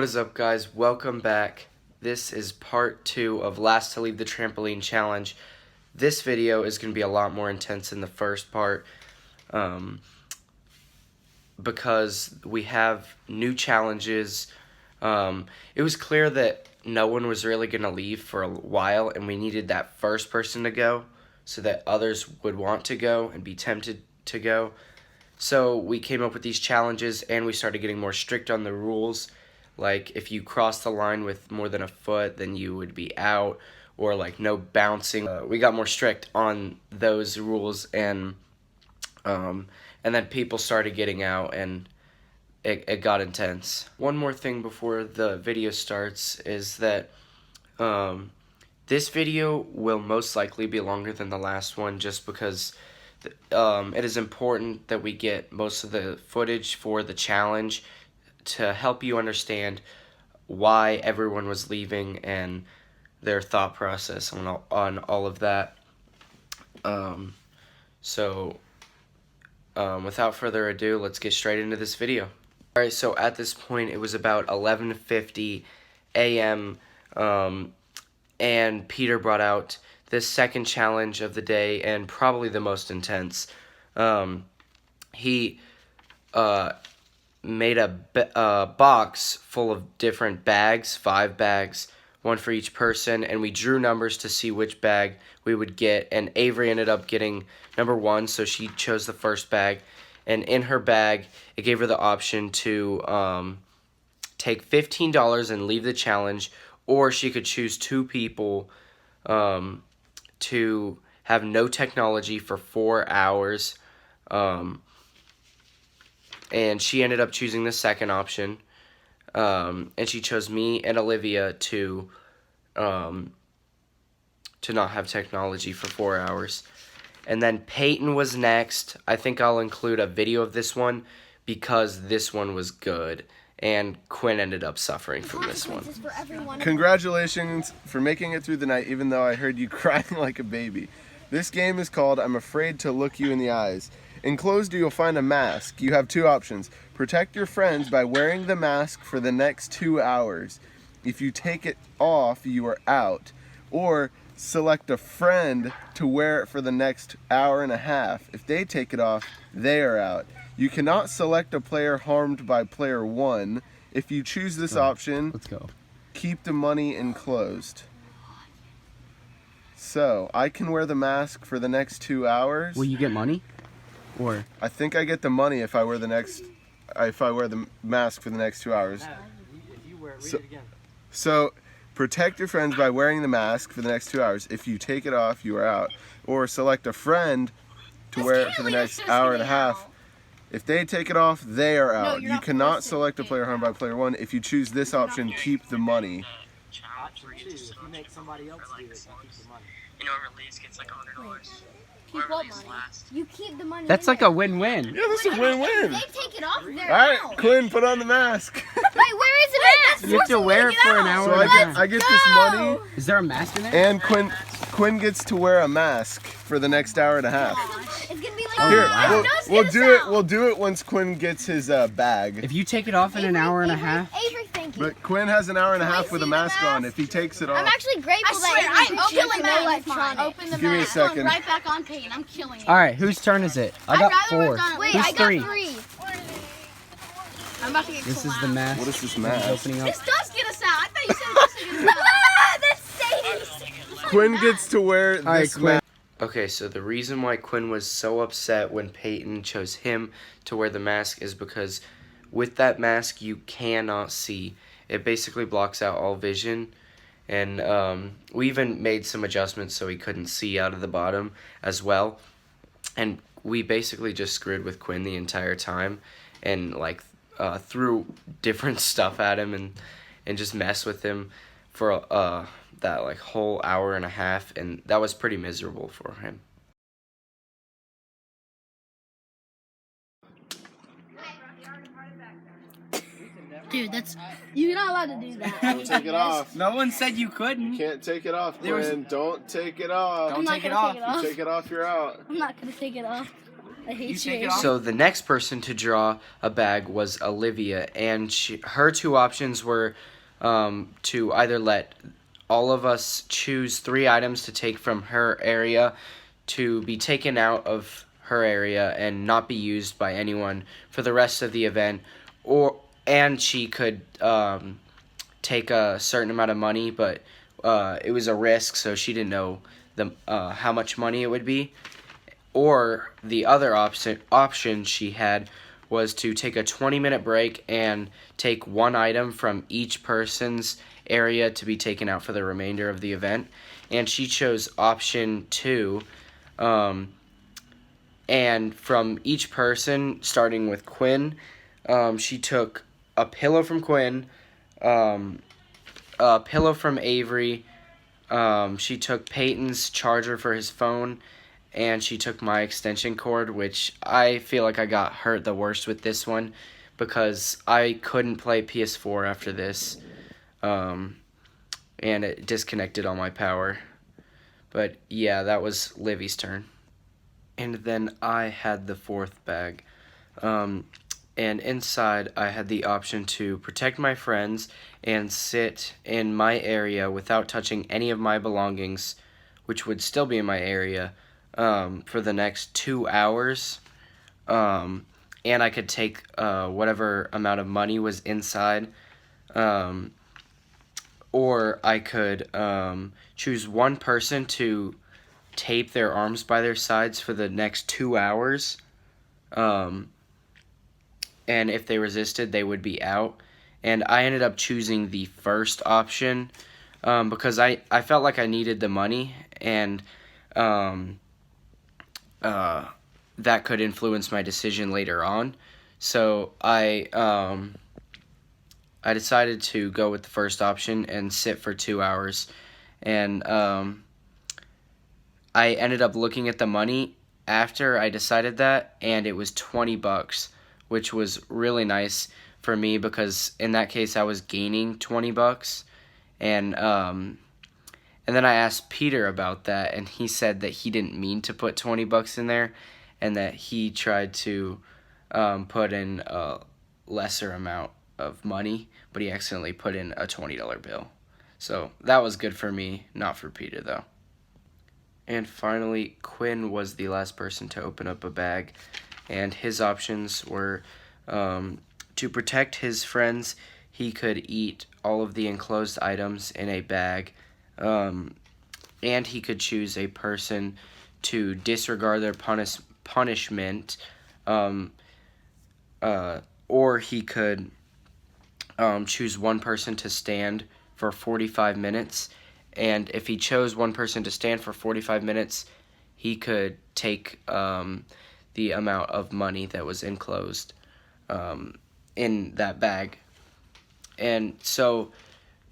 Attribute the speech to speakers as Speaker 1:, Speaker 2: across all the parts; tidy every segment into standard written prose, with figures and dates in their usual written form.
Speaker 1: What is up, guys? Welcome back. This is part 2 of Last to Leave the Trampoline Challenge. This video is going to be a lot more intense than the first part because we have new challenges. It was clear that no one was really going to leave for a while, and we needed that first person to go so that others would want to go and be tempted to go. So we came up with these challenges, and we started getting more strict on the rules. Like, if you cross the line with more than a foot, then you would be out, or like no bouncing. We got more strict on those rules, and then people started getting out, and it got intense. One more thing before the video starts is that this video will most likely be longer than the last one, just because it is important that we get most of the footage for the challenge to help you understand why everyone was leaving and their thought process on all of that. Without further ado, let's get straight into this video. Alright, so at this point it was about 11:50 a.m. And Peter brought out this second challenge of the day, and probably the most intense. He made a box full of different bags, 5 bags, one for each person, and we drew numbers to see which bag we would get, and Avery ended up getting number 1, so she chose the first bag, and in her bag, it gave her the option to take $15 and leave the challenge, or she could choose 2 people to have no technology for 4 hours, and she ended up choosing the second option, and she chose me and Olivia to not have technology for 4 hours. And then Peyton was next. I think I'll include a video of this one because this one was good, and Quinn ended up suffering from this one.
Speaker 2: Congratulations for making it through the night, even though I heard you crying like a baby. This game is called I'm Afraid to Look You in the Eyes. Enclosed, you'll find a mask. You have 2 options. Protect your friends by wearing the mask for the next 2 hours. If you take it off, you are out. Or select a friend to wear it for the next hour and a half. If they take it off, they are out. You cannot select a player harmed by player 1. If you choose this option,
Speaker 3: let's go.
Speaker 2: Keep the money enclosed. So, I can wear the mask for the next 2 hours.
Speaker 3: Will you get money? Or
Speaker 2: I think I get the money if I wear the mask for the next 2 hours. So protect your friends by wearing the mask for the next 2 hours. If you take it off, you are out. Or select a friend to wear it for the next hour and a half. If they take it off, they are out. You cannot select a player harmed by player 1. If you choose this option, keep the money.
Speaker 4: Option 2, if you make somebody else do it, you keep the money.
Speaker 5: You know, whoever leaves gets like $100.
Speaker 6: Keep what money? You keep the money.
Speaker 3: that's like a win-win.
Speaker 2: Yeah, that's a win-win.
Speaker 6: They take it off, they're
Speaker 2: Alright,
Speaker 6: out.
Speaker 2: Quinn, put on the mask.
Speaker 6: Wait, where is the mask?
Speaker 3: You have to wear it for an hour.
Speaker 2: So I get this money,
Speaker 3: Is there a mask in there?
Speaker 2: and Quinn gets to wear a mask for the next hour and a half.
Speaker 6: It's gonna be like
Speaker 2: Here,
Speaker 3: wow.
Speaker 2: we'll do it once Quinn gets his bag.
Speaker 3: If you take it off in an hour and a half.
Speaker 6: Avery, thank you.
Speaker 2: But Quinn has an hour and a half with a mask on. If he takes it off,
Speaker 6: I'm actually grateful that I'm killing my electronics.
Speaker 7: Open the
Speaker 2: give me a
Speaker 7: mask.
Speaker 2: second.
Speaker 7: Right back on Peyton. I'm killing it.
Speaker 3: All right, whose turn is it? I got 4.
Speaker 6: Wait,
Speaker 3: Who's
Speaker 6: I got
Speaker 3: 3?
Speaker 6: 3.
Speaker 7: I'm about to get
Speaker 3: This is the
Speaker 7: collapsed.
Speaker 3: mask.
Speaker 2: What is this
Speaker 3: He's
Speaker 2: mask?
Speaker 3: opening up.
Speaker 7: This does get us out. I thought you said it doesn't get us out.
Speaker 6: That's Sadie's.
Speaker 2: Quinn gets to wear
Speaker 3: All right,
Speaker 2: this
Speaker 3: Quinn.
Speaker 2: mask.
Speaker 1: Okay, so the reason why Quinn was so upset when Peyton chose him to wear the mask is because with that mask you cannot see. It basically blocks out all vision, and we even made some adjustments so he couldn't see out of the bottom as well. And we basically just screwed with Quinn the entire time, and like threw different stuff at him and just messed with him for that like whole hour and a half, and that was pretty miserable for him.
Speaker 7: Dude, you're not allowed to do that.
Speaker 2: Don't take it off.
Speaker 3: No one said you couldn't.
Speaker 2: You can't take it off,
Speaker 3: There was-
Speaker 2: Quinn. Don't take it off.
Speaker 3: Don't take it
Speaker 6: gonna
Speaker 3: off.
Speaker 6: take it off.
Speaker 2: You take it off, you're out.
Speaker 6: I'm not gonna take it off.
Speaker 7: I hate
Speaker 3: take
Speaker 7: you.
Speaker 3: it off?
Speaker 1: So the next person to draw a bag was Olivia, and her two options were to either let all of us choose 3 items to take from her area to be taken out of her area and not be used by anyone for the rest of the event, and she could take a certain amount of money, but it was a risk, so she didn't know how much money it would be. Or the other option she had was to take a 20-minute break and take 1 item from each person's area to be taken out for the remainder of the event. And she chose option 2. And from each person, starting with Quinn, she took a pillow from Quinn, a pillow from Avery, she took Peyton's charger for his phone, and she took my extension cord, which I feel like I got hurt the worst with this one because I couldn't play PS4 after this, and it disconnected all my power. But yeah, that was Livy's turn. And then I had the 4th bag. And inside I had the option to protect my friends and sit in my area without touching any of my belongings, which would still be in my area, for the next 2 hours. And I could take whatever amount of money was inside. Or I could choose one person to tape their arms by their sides for the next 2 hours. And if they resisted, they would be out. And I ended up choosing the first option because I felt like I needed the money, and that could influence my decision later on. So I decided to go with the first option and sit for 2 hours. And I ended up looking at the money after I decided that, and it was $20, which was really nice for me because in that case I was gaining $20. And then I asked Peter about that, and he said that he didn't mean to put $20 in there, and that he tried to put in a lesser amount of money, but he accidentally put in a $20 bill. So that was good for me, not for Peter though. And finally, Quinn was the last person to open up a bag, and his options were to protect his friends. He could eat all of the enclosed items in a bag, and he could choose a person to disregard their punishment, or he could choose one person to stand for 45 minutes. And if he chose one person to stand for 45 minutes, he could take the amount of money that was enclosed in that bag. And so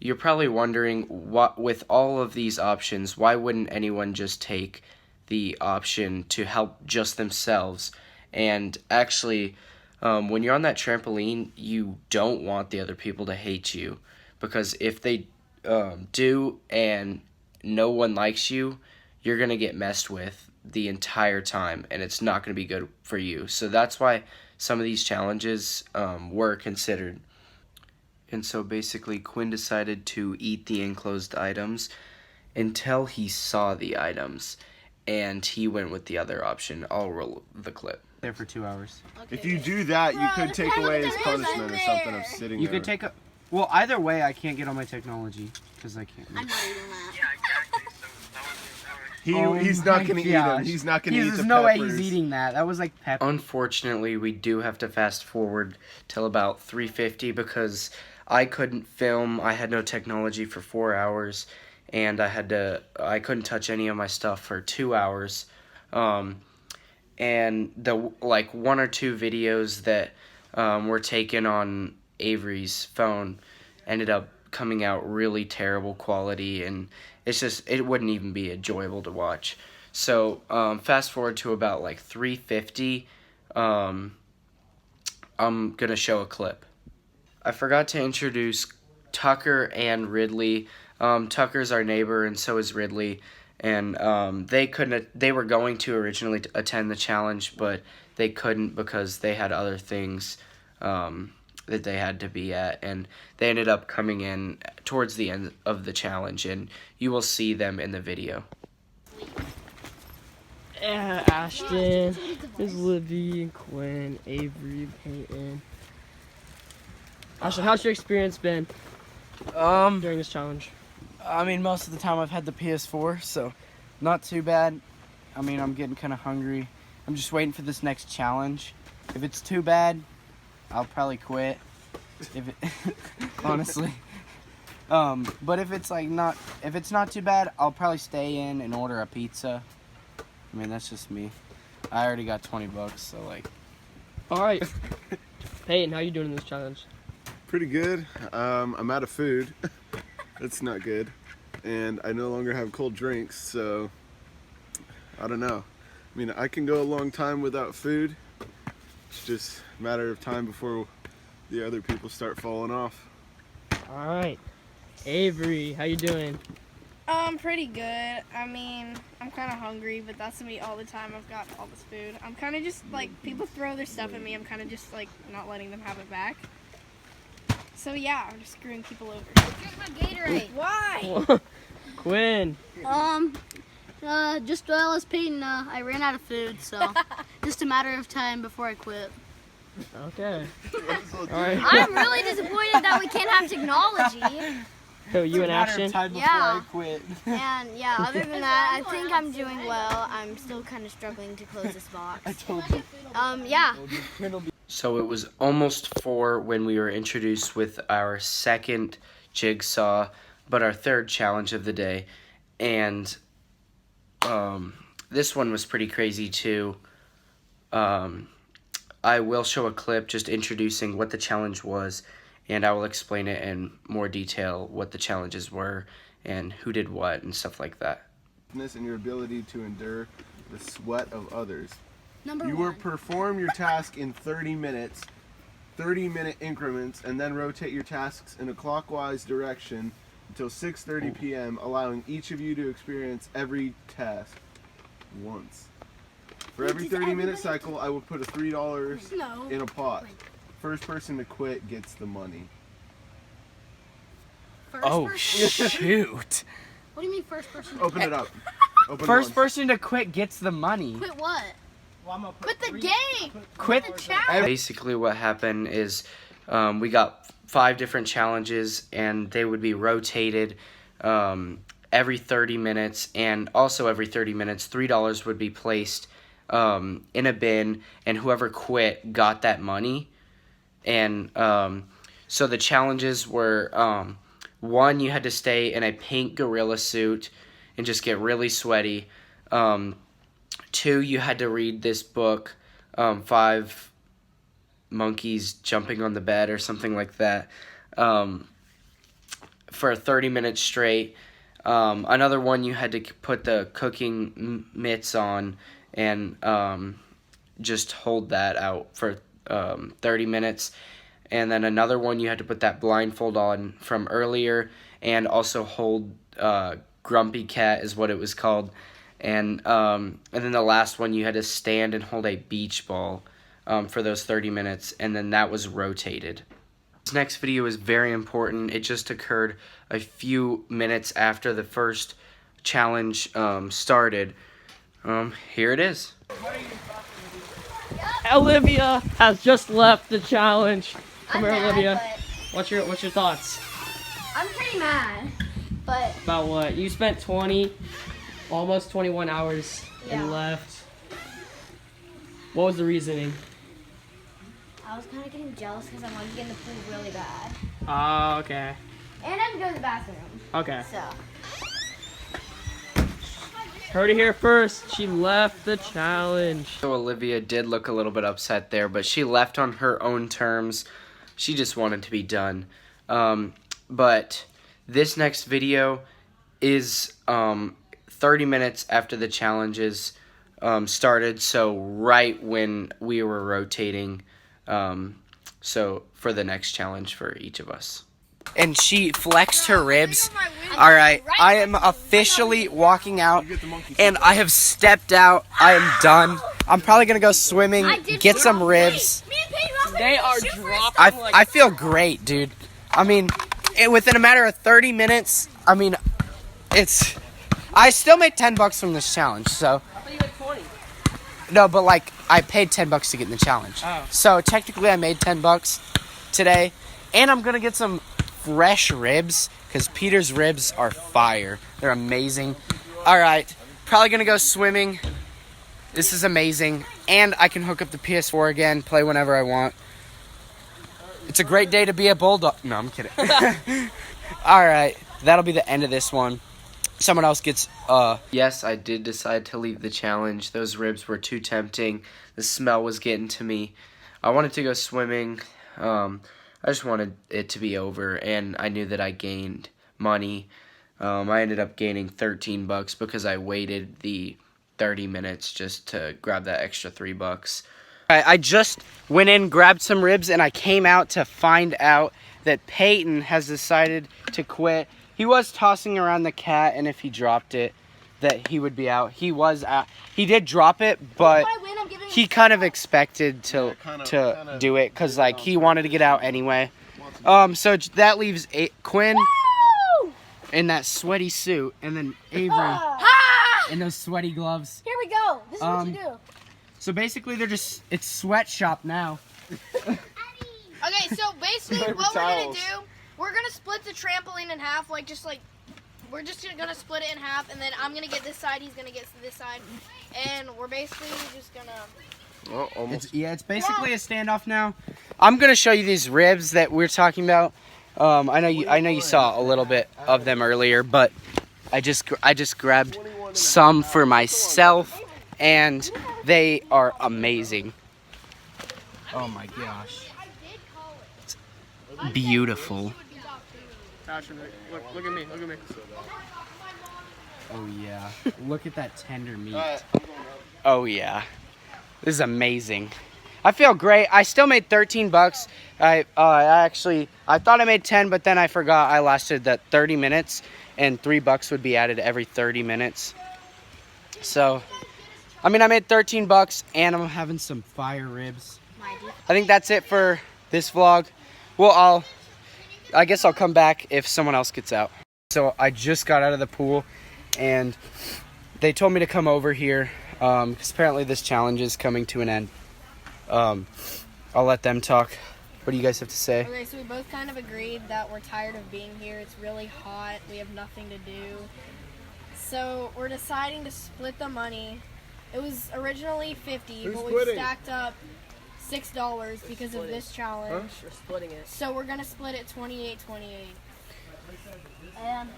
Speaker 1: you're probably wondering, with all of these options, why wouldn't anyone just take the option to help just themselves? And actually, when you're on that trampoline, you don't want the other people to hate you, because if they do and no one likes you, you're going to get messed with the entire time, and it's not going to be good for you. So that's why some of these challenges were considered. And so basically Quinn decided to eat the enclosed items until he saw the items, and he went with the other option. I'll roll the clip.
Speaker 3: There for 2 hours.
Speaker 2: If you do that, you could take away his punishment or something of sitting
Speaker 3: You
Speaker 2: there.
Speaker 3: could take a... Well, either way, I can't get on my technology because I can't.
Speaker 6: I'm not eating that.
Speaker 5: Yeah, exactly. So that was
Speaker 2: He's not going to eat them. He's not going to eat the
Speaker 3: There's no way
Speaker 2: peppers.
Speaker 3: he's eating that. That was like pepper.
Speaker 1: Unfortunately, we do have to fast forward till about 3:50 because I couldn't film. I had no technology for 4 hours, and I couldn't touch any of my stuff for 2 hours. And the 1 or 2 videos that were taken on Avery's phone ended up coming out really terrible quality, and it wouldn't even be enjoyable to watch. So fast forward to about 3:50, I'm gonna show a clip. I forgot to introduce Tucker and Ridley. Tucker's our neighbor, and so is Ridley, and they were going to originally attend the challenge, but they couldn't because they had other things that they had to be at, and they ended up coming in towards the end of the challenge, and you will see them in the video.
Speaker 8: Ashton, there's Libby and Quinn, Avery, Peyton. Ashton, how's your experience been during this challenge?
Speaker 3: I mean, most of the time I've had the PS4, so not too bad. I mean, I'm getting kind of hungry. I'm just waiting for this next challenge. If it's too bad, I'll probably quit. If it, honestly. But if it's not too bad, I'll probably stay in and order a pizza. I mean, that's just me. I already got $20, so like.
Speaker 8: All right. Peyton, how you doing in this challenge?
Speaker 2: Pretty good. I'm out of food. That's not good. And I no longer have cold drinks, so I don't know. I mean, I can go a long time without food. It's just a matter of time before the other people start falling off.
Speaker 8: All right. Avery, how you doing?
Speaker 9: Pretty good. I mean, I'm kind of hungry, but that's me all the time. I've got all this food. I'm kind of just like, people throw their stuff at me. I'm kind of just like not letting them have it back. So yeah, I'm just screwing people over.
Speaker 6: Drink my Gatorade.
Speaker 9: Why?
Speaker 8: Quinn.
Speaker 7: Just well as Peyton, I ran out of food, so just a matter of time before I quit.
Speaker 8: Okay. All right.
Speaker 6: I'm really disappointed that we can't have technology.
Speaker 8: So you and
Speaker 3: Matter
Speaker 8: Ashton?
Speaker 3: of time before
Speaker 6: Yeah.
Speaker 3: I quit.
Speaker 6: And yeah, other than that, I think I'm doing well. I'm still kind of struggling to close this box.
Speaker 3: I told you.
Speaker 6: Yeah.
Speaker 1: So it was almost 4 when we were introduced with our second jigsaw, but our third challenge of the day. And this one was pretty crazy too. I will show a clip just introducing what the challenge was, and I will explain it in more detail what the challenges were and who did what and stuff like that.
Speaker 2: And your ability to endure the sweat of others.
Speaker 7: Number
Speaker 2: You
Speaker 7: one.
Speaker 2: will perform your task in 30 minutes, 30-minute increments, and then rotate your tasks in a clockwise direction until 6:30 p.m., allowing each of you to experience every task once. For every 30-minute cycle, I will put a $3
Speaker 7: No.
Speaker 2: in a pot. First person to quit gets the money.
Speaker 7: First
Speaker 3: Oh
Speaker 7: person?
Speaker 3: shoot!
Speaker 7: What do you mean first person?
Speaker 2: Open it up. Open
Speaker 3: First
Speaker 2: once.
Speaker 3: person to quit gets the money.
Speaker 7: Quit what? Quit the game!
Speaker 3: Quit
Speaker 7: The challenge!
Speaker 1: Basically what happened is we got 5 different challenges, and they would be rotated every 30 minutes, and also every 30 minutes $3 would be placed in a bin, and whoever quit got that money. And so the challenges were 1, you had to stay in a pink gorilla suit and just get really sweaty. 2, you had to read this book, 5 Monkeys Jumping on the Bed or something like that, for 30 minutes straight. Another one, you had to put the cooking mitts on and just hold that out for 30 minutes. And then another one, you had to put that blindfold on from earlier and also hold Grumpy Cat is what it was called. And then the last one, you had to stand and hold a beach ball for those 30 minutes, and then that was rotated. This next video is very important. It just occurred a few minutes after the first challenge started. Here it is.
Speaker 8: Olivia has just left the challenge. Come
Speaker 6: I'm
Speaker 8: here,
Speaker 6: mad,
Speaker 8: Olivia.
Speaker 6: but
Speaker 8: What's your thoughts
Speaker 6: I'm pretty mad. But
Speaker 8: about what you spent? Almost 21 hours
Speaker 6: Yeah.
Speaker 8: and left. What was the reasoning?
Speaker 6: I was kind of getting jealous because I wanted to get in the pool really bad.
Speaker 8: Oh, okay.
Speaker 6: And I had to go to the bathroom.
Speaker 8: Okay.
Speaker 6: So,
Speaker 8: Heard it here first. She left the challenge.
Speaker 1: So Olivia did look a little bit upset there, but she left on her own terms. She just wanted to be done. But this next video is 30 minutes after the challenges started, so right when we were rotating, so for the next challenge for each of us.
Speaker 3: and she flexed her ribs. All right, I am officially walking out, and I have stepped out. I am done. I'm probably gonna go swimming, get some ribs.
Speaker 8: They are dropping.
Speaker 3: I feel great, dude. I mean, within a matter of 30 minutes, I mean, I still made $10 from this challenge, so.
Speaker 8: I thought you had 20.
Speaker 3: No, but like, I paid $10 to get in the challenge.
Speaker 8: Oh.
Speaker 3: So technically I made $10 today, and I'm gonna get some fresh ribs, because Peter's ribs are fire. They're amazing. All right, probably gonna go swimming. This is amazing, and I can hook up the PS4 again, play whenever I want. It's a great day to be a bulldog. No, I'm kidding. All right, that'll be the end of this one. Someone else gets,
Speaker 1: Yes, I did decide to leave the challenge. Those ribs were too tempting. The smell was getting to me. I wanted to go swimming. I just wanted it to be over, and I knew that I gained money. I ended up gaining $13 because I waited the 30 minutes just to grab that extra $3.
Speaker 3: I just went in, grabbed some ribs, and I came out to find out that Peyton has decided to quit. He was tossing around the cat, and if he dropped it, that he would be out. He was out. He did drop it, but he kind of expected to do it because like he wanted to get out anyway. So that leaves Quinn in that sweaty suit, and then Avery in those sweaty gloves.
Speaker 7: Here we go. This is what you do.
Speaker 3: So basically, it's sweatshop now.
Speaker 9: Okay, so basically what we're gonna do, we're gonna split the trampoline in half, we're just gonna split it in half, and then I'm gonna get this side, he's gonna get this side, and we're basically just gonna.
Speaker 1: Well, almost.
Speaker 3: It's basically a standoff now. I'm gonna show you these ribs that we're talking about. I know you saw a little bit of them earlier, but I just grabbed some for myself, and they are amazing. Oh my gosh. It's beautiful.
Speaker 8: Look at me.
Speaker 3: Oh yeah. Look at that tender meat. Oh yeah. This is amazing. I feel great. I still made $13. I thought I made 10, but then I forgot I lasted that 30 minutes, and $3 would be added every 30 minutes. So, I mean, I made $13, and I'm having some fire ribs. I think that's it for this vlog. Well, I guess I'll come back if someone else gets out. So I just got out of the pool, and they told me to come over here because apparently this challenge is coming to an end. I'll let them talk. What do you guys have to say?
Speaker 9: Okay, so we both kind of agreed that we're tired of being here. It's really hot. We have nothing to do. So we're deciding to split the money. It was originally $50, but we stacked up $6 because of this challenge.
Speaker 8: We're splitting it.
Speaker 9: So we're gonna split it 28-28.
Speaker 7: And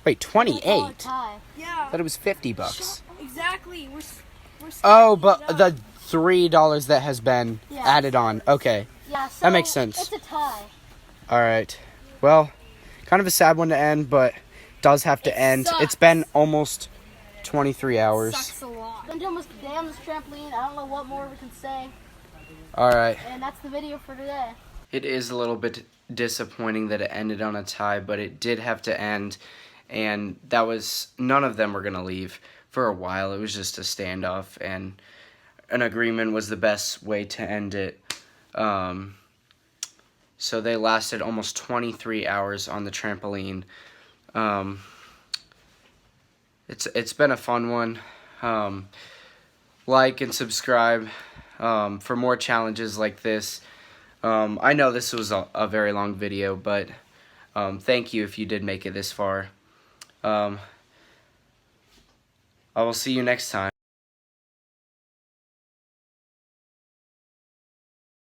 Speaker 3: Wait, 28?
Speaker 7: tie.
Speaker 9: Yeah.
Speaker 3: But it was $50.
Speaker 9: Exactly. We're
Speaker 3: Oh, but the $3 that has been added on. Okay,
Speaker 7: Yeah, so
Speaker 3: that makes sense.
Speaker 7: It's a tie.
Speaker 3: All right. Well, kind of a sad one to end, but does have to end.
Speaker 9: sucks.
Speaker 3: It's been almost 23 hours.
Speaker 9: Sucks a lot.
Speaker 7: Been doing this day on this trampoline. I don't know what more we can say.
Speaker 3: All right.
Speaker 7: And that's the video for today.
Speaker 1: It is a little bit disappointing that it ended on a tie, but it did have to end, and that was, none of them were going to leave for a while. It was just a standoff, and an agreement was the best way to end it. So they lasted almost 23 hours on the trampoline. It's been a fun one. Like and subscribe for more challenges like this. I know this was a very long video, but thank you if you did make it this far. I will see you next time.